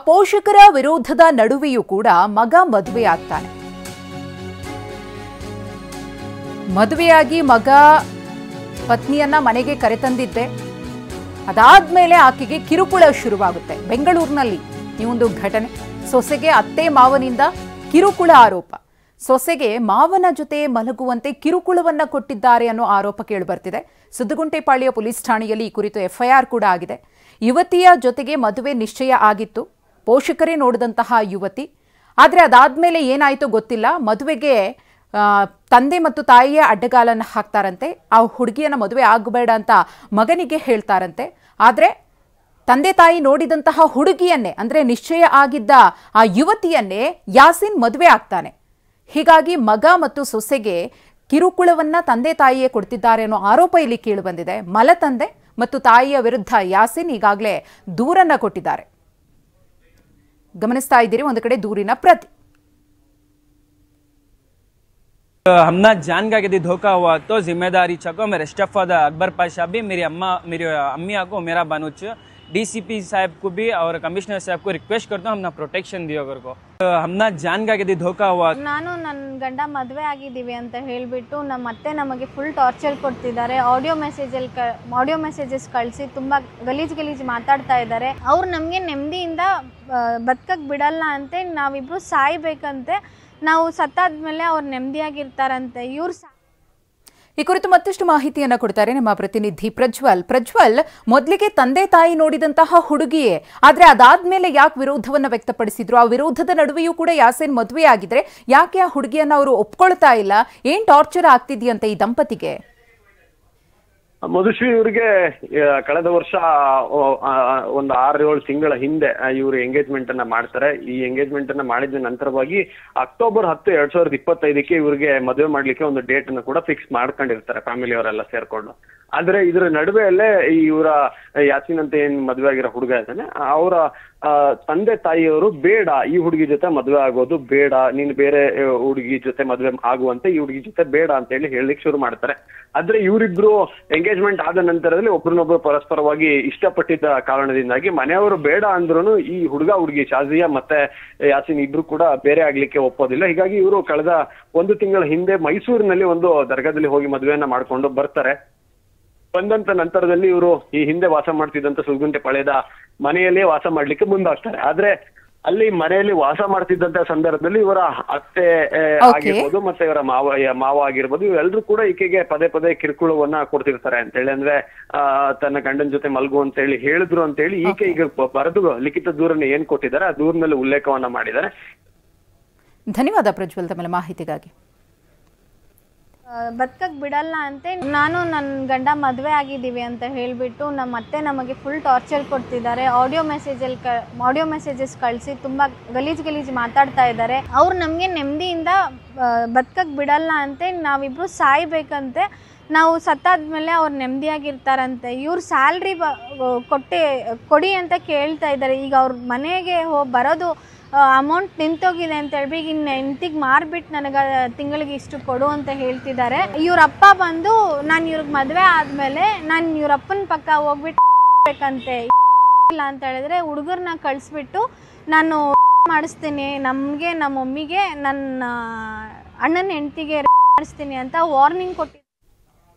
ಪೋಷಕರ ವಿರೋಧದ ನಡುವೆಯೂ ಕೂಡ ಮಗ ಮದುವೆ ಆಗ್ತಾನೆ. ಮದುವೆಯಾಗಿ ಮಗ ಪತ್ನಿಯನ್ನ ಮನೆಗೆ ಕರೆತಂದಿದ್ದೆ. ಅದಾದ್ಮೇಲೆ ಆಕೆಗೆ ಕಿರುಕುಳ ಶುರುವಾಗುತ್ತೆ. ಬೆಂಗಳೂರಿನಲ್ಲಿ ಈ ಒಂದು ಘಟನೆ. ಸೊಸೆಗೆ ಅತ್ತೆ ಮಾವನಿಂದ ಕಿರುಕುಳ ಆರೋಪ. ಸೊಸೆಗೆ ಮಾವನ ಜೊತೆ ಮಲಗುವಂತೆ ಕಿರುಕುಳವನ್ನ ಕೊಟ್ಟಿದ್ದಾರೆ ಅನ್ನೋ ಆರೋಪ ಕೇಳಿಬರ್ತಿದೆ. ಸುದ್ದುಗುಂಟೆಪಾಳ್ಯ ಪೊಲೀಸ್ ಠಾಣೆಯಲ್ಲಿ ಈ ಕುರಿತು FIR ಕೂಡ ಆಗಿದೆ. ಯುವತಿಯ ಜೊತೆಗೆ ಮದುವೆ ನಿಶ್ಚಯ ಆಗಿತ್ತು. ಪೋಷಕರೇ ನೋಡಿದಂತಹ ಯುವತಿ. ಆದರೆ ಅದಾದ್ಮೇಲೆ ಏನಾಯಿತೋ ಗೊತ್ತಿಲ್ಲ. ಮದುವೆಗೆ ತಂದೆ ಮತ್ತು ತಾಯಿಯ ಅಡ್ಡಗಾಲನ್ನು ಹಾಕ್ತಾರಂತೆ. ಆ ಹುಡುಗಿಯನ್ನ ಮದುವೆ ಆಗಬೇಡ ಅಂತ ಮಗನಿಗೆ ಹೇಳ್ತಾರಂತೆ. ಆದರೆ ತಂದೆ ತಾಯಿ ನೋಡಿದಂತಹ ಹುಡುಗಿಯನ್ನೇ, ಅಂದರೆ ನಿಶ್ಚಯ ಆಗಿದ್ದ ಆ ಯುವತಿಯನ್ನೇ ಯಾಸಿನ್ ಮದುವೆ ಆಗ್ತಾನೆ. ಹೀಗಾಗಿ ಮಗ ಮತ್ತು ಸೊಸೆಗೆ ಕಿರುಕುಳವನ್ನ ತಂದೆ ತಾಯಿಯೇ ಕೊಡ್ತಿದ್ದಾರೆ ಅನ್ನೋ ಆರೋಪ ಇಲ್ಲಿ ಕೇಳಿ ಬಂದಿದೆ. ಮಲತಂದೆ ಮತ್ತು ತಾಯಿಯ ವಿರುದ್ಧ ಯಾಸಿನ್ ಈಗಾಗಲೇ ದೂರನ್ನ ಕೊಟ್ಟಿದ್ದಾರೆ. ಗಮನಿಸ್ತಾ ಇದ್ದೀರಿ ಒಂದು ಕಡೆ ದೂರಿನ ಪ್ರತಿ. हमना जान का यदि धोखा हुआ तो जिम्मेदारी चको मेरे स्टाफ फादर अकबर पाशा भी मेरी अम्मिया को मेरा बानुच DCP साहब को भी और कमिश्नर साहब को रिक्वेस्ट करता हूँ हमना प्रोटेक्शन दियो अगर को हमना जान का यदि धोखा हुआ ನಾನು ನನ್ನ ಗಂಡ ಮದುವೆ ಆಗಿದ್ದೀವಿ ಅಂತ ಹೇಳಿಬಿಟ್ಟು ನಮ್ಮ ಅತ್ತೆ ನಮಗೆ ಫುಲ್ ಟಾರ್ಚರ್ ಕೊಡ್ತಿದ್ದಾರೆ. ಆಡಿಯೋ ಮೆಸೇಜಸ್ ಕಳಿಸಿ ತುಂಬಾ ಗಲೀಜ್ ಮಾತಾಡ್ತಾ ಇದ್ದಾರೆ. ಅವ್ರು ನಮಗೆ ನೆಮ್ಮದಿಯಿಂದ ಬದುಕಕ್ಕೆ ಬಿಡಲ್ಲ ಅಂತೆ. ನಾವಿಬ್ರು ಸಾಯ್ಬೇಕಂತೆ. ನಾವು ಸತ್ತಾದ್ಮೇಲೆ ಅವ್ರು ನೆಮ್ಮದಿಯಾಗಿರ್ತಾರಂತೆ. ಈ ಕುರಿತು ಮತ್ತಷ್ಟು ಮಾಹಿತಿಯನ್ನ ಕೊಡ್ತಾರೆ ನಮ್ಮ ಪ್ರತಿನಿಧಿ ಪ್ರಜ್ವಲ್. ಮೊದಲಿಗೆ ತಂದೆ ತಾಯಿ ನೋಡಿದಂತಹ ಹುಡುಗಿಯೇ, ಆದ್ರೆ ಅದಾದ್ಮೇಲೆ ಯಾಕೆ ವಿರೋಧವನ್ನ ವ್ಯಕ್ತಪಡಿಸಿದ್ರು? ಆ ವಿರೋಧದ ನಡುವೆಯೂ ಕೂಡ ಯಾಸಿನ್ ಮದುವೆ ಆಗಿದ್ರೆ ಯಾಕೆ ಆ ಹುಡುಗಿಯನ್ನ ಅವರು ಒಪ್ಕೊಳ್ತಾ ಇಲ್ಲ? ಏನ್ ಟಾರ್ಚರ್ ಆಗ್ತಿದ್ಯಂತೆ ಈ ದಂಪತಿಗೆ? ಮಧುಶ್ರೀ ಇವರಿಗೆ ಕಳೆದ ವರ್ಷ ಒಂದು 6-7 ತಿಂಗಳ ಹಿಂದೆ ಇವರು ಎಂಗೇಜ್ಮೆಂಟ್ ಅನ್ನ ಮಾಡ್ತಾರೆ. ಈ ಎಂಗೇಜ್ಮೆಂಟ್ ಅನ್ನ ಮಾಡಿದ ನಂತರವಾಗಿ ಅಕ್ಟೋಬರ್ 10, 2025ಕ್ಕೆ ಇವರಿಗೆ ಮದುವೆ ಮಾಡ್ಲಿಕ್ಕೆ ಒಂದು ಡೇಟ್ ಅನ್ನು ಕೂಡ ಫಿಕ್ಸ್ ಮಾಡ್ಕೊಂಡಿರ್ತಾರೆ ಫ್ಯಾಮಿಲಿ ಅವರೆಲ್ಲ ಸೇರ್ಕೊಂಡು. ಆದ್ರೆ ಇದರ ನಡುವೆಯಲ್ಲೇ ಇವರ ಯಾಸಿನ್ ಅಂತ ಏನ್ ಮದುವೆ ಆಗಿರೋ ಹುಡುಗ ಇದ್ದಾನೆ, ಅವರ ತಂದೆ ತಾಯಿಯವರು ಬೇಡ, ಈ ಹುಡುಗಿ ಜೊತೆ ಮದುವೆ ಆಗೋದು ಬೇಡ, ನೀನು ಬೇರೆ ಹುಡುಗಿ ಜೊತೆ ಮದುವೆ ಆಗುವಂತೆ ಈ ಹುಡುಗಿ ಜೊತೆ ಬೇಡ ಅಂತ ಹೇಳಿ ಹೇಳಲಿಕ್ಕೆ ಶುರು ಮಾಡ್ತಾರೆ. ಆದ್ರೆ ಇವರಿಬ್ರು ಎಂಗೇಜ್ಮೆಂಟ್ ಆದ ನಂತರದಲ್ಲಿ ಒಬ್ರನ್ನೊಬ್ರು ಪರಸ್ಪರವಾಗಿ ಇಷ್ಟಪಟ್ಟಿದ್ದ ಕಾರಣದಿಂದಾಗಿ ಮನೆಯವರು ಬೇಡ ಅಂದ್ರೂ ಈ ಹುಡುಗಿ ಶಾಜಿಯಾ ಮತ್ತೆ ಯಾಸಿನ್ ಇಬ್ರು ಕೂಡ ಬೇರೆ ಆಗ್ಲಿಕ್ಕೆ ಒಪ್ಪೋದಿಲ್ಲ. ಹೀಗಾಗಿ ಇವರು ಕಳೆದ 1 ತಿಂಗಳ ಹಿಂದೆ ಮೈಸೂರಿನಲ್ಲಿ ಒಂದು ದರ್ಗಾದಲ್ಲಿ ಹೋಗಿ ಮದುವೆಯನ್ನ ಮಾಡ್ಕೊಂಡು ಬರ್ತಾರೆ. ಬಂದಂತ ನಂತರದಲ್ಲಿ ಇವರು ಈ ಹಿಂದೆ ವಾಸ ಮಾಡ್ತಿದ್ದಂತ ಸುಲ್ಗುಂಟೆಪಾಳ್ಯದ ಮನೆಯಲ್ಲೇ ವಾಸ ಮಾಡ್ಲಿಕ್ಕೆ ಮುಂದಾಗ್ತಾರೆ. ಆದ್ರೆ ಅಲ್ಲಿ ಮನೆಯಲ್ಲಿ ವಾಸ ಮಾಡ್ತಿದ್ದಂತ ಸಂದರ್ಭದಲ್ಲಿ ಇವರ ಅತ್ತೆ ಆಗಿರ್ಬೋದು ಮತ್ತೆ ಇವರ ಮಾವ ಆಗಿರ್ಬೋದು, ಇವೆಲ್ಲರೂ ಕೂಡ ಈಕೆಗೆ ಪದೇ ಕಿರುಕುಳವನ್ನ ಕೊಡ್ತಿರ್ತಾರೆ ಅಂತೇಳಿ. ಅಂದ್ರೆ ತನ್ನ ಗಂಡನ ಜೊತೆ ಮಲ್ಗು ಅಂತ ಹೇಳಿ ಹೇಳಿದ್ರು ಅಂತ ಹೇಳಿ ಈಕೆ ಈಗ ಬರೆದು ಲಿಖಿತ ದೂರನ್ನ ಏನ್ ಕೊಟ್ಟಿದ್ದಾರೆ ಆ ದೂರಿನಲ್ಲಿ ಉಲ್ಲೇಖವನ್ನ ಮಾಡಿದ್ದಾರೆ. ಧನ್ಯವಾದ ಪ್ರಜ್ವಲ್ ತಮ್ಮ ಮಾಹಿತಿಗಾಗಿ. ಬದುಕಕ್ಕೆ ಬಿಡಲ್ಲ ಅಂತೆ. ನಾನು ನನ್ನ ಗಂಡ ಮದುವೆ ಆಗಿದ್ದೀವಿ ಅಂತ ಹೇಳಿಬಿಟ್ಟು ನಮ್ಮ ಅತ್ತೆ ನಮಗೆ ಫುಲ್ ಟಾರ್ಚರ್ ಕೊಡ್ತಿದ್ದಾರೆ. ಆಡಿಯೋ ಮೆಸೇಜಸ್ ಕಳಿಸಿ ತುಂಬಾ ಗಲೀಜ್ ಮಾತಾಡ್ತಾ ಇದ್ದಾರೆ. ಅವ್ರು ನಮಗೆ ನೆಮ್ಮದಿಯಿಂದ ಬದುಕಕ್ಕೆ ಬಿಡಲ್ಲ ಅಂತೆ. ನಾವಿಬ್ರು ಸಾಯ್ಬೇಕಂತೆ. ನಾವು ಸತ್ತಾದ್ಮೇಲೆ ಅವ್ರು ನೆಮ್ಮದಿಯಾಗಿರ್ತಾರಂತೆ. ಇವ್ರು ಸ್ಯಾಲ್ರಿ ಕೊಡಿ ಅಂತ ಕೇಳ್ತಾ ಇದ್ದಾರೆ. ಈಗ ಅವ್ರ ಮನೆಗೆ ಬರೋದು ಅಮೌಂಟ್ ನಿಂತೋಗಿದೆ ಅಂತ ಹೇಳ್ಬಿಟ್ಟು ಇನ್ನು ಹೆಂಡತಿಗೆ ಮಾರ್ಬಿಟ್ಟು ನನಗೆ ತಿಂಗಳಿಗೆ ಇಷ್ಟು ಕೊಡು ಅಂತ ಹೇಳ್ತಿದ್ದಾರೆ. ಇವ್ರಪ್ಪ ಬಂದು ನಾನು ಇವ್ರಿಗೆ ಮದುವೆ ಆದಮೇಲೆ ನಾನು ಇವ್ರಪ್ಪನ ಪಕ್ಕ ಹೋಗ್ಬಿಟ್ಟು ಬೇಕಂತೆ ಇಲ್ಲ ಅಂತ ಹೇಳಿದ್ರೆ ಹುಡುಗರನ್ನ ಕಳಿಸ್ಬಿಟ್ಟು ನಾನು ಮಾಡಿಸ್ತೀನಿ, ನಮಗೆ ನಮ್ಮ ಮಮ್ಮಿಗೆ ನನ್ನ ಅಣ್ಣನ ಹೆಂಡತಿಗೆ ಮಾಡಿಸ್ತೀನಿ ಅಂತ ವಾರ್ನಿಂಗ್ ಕೊಟ್ಟು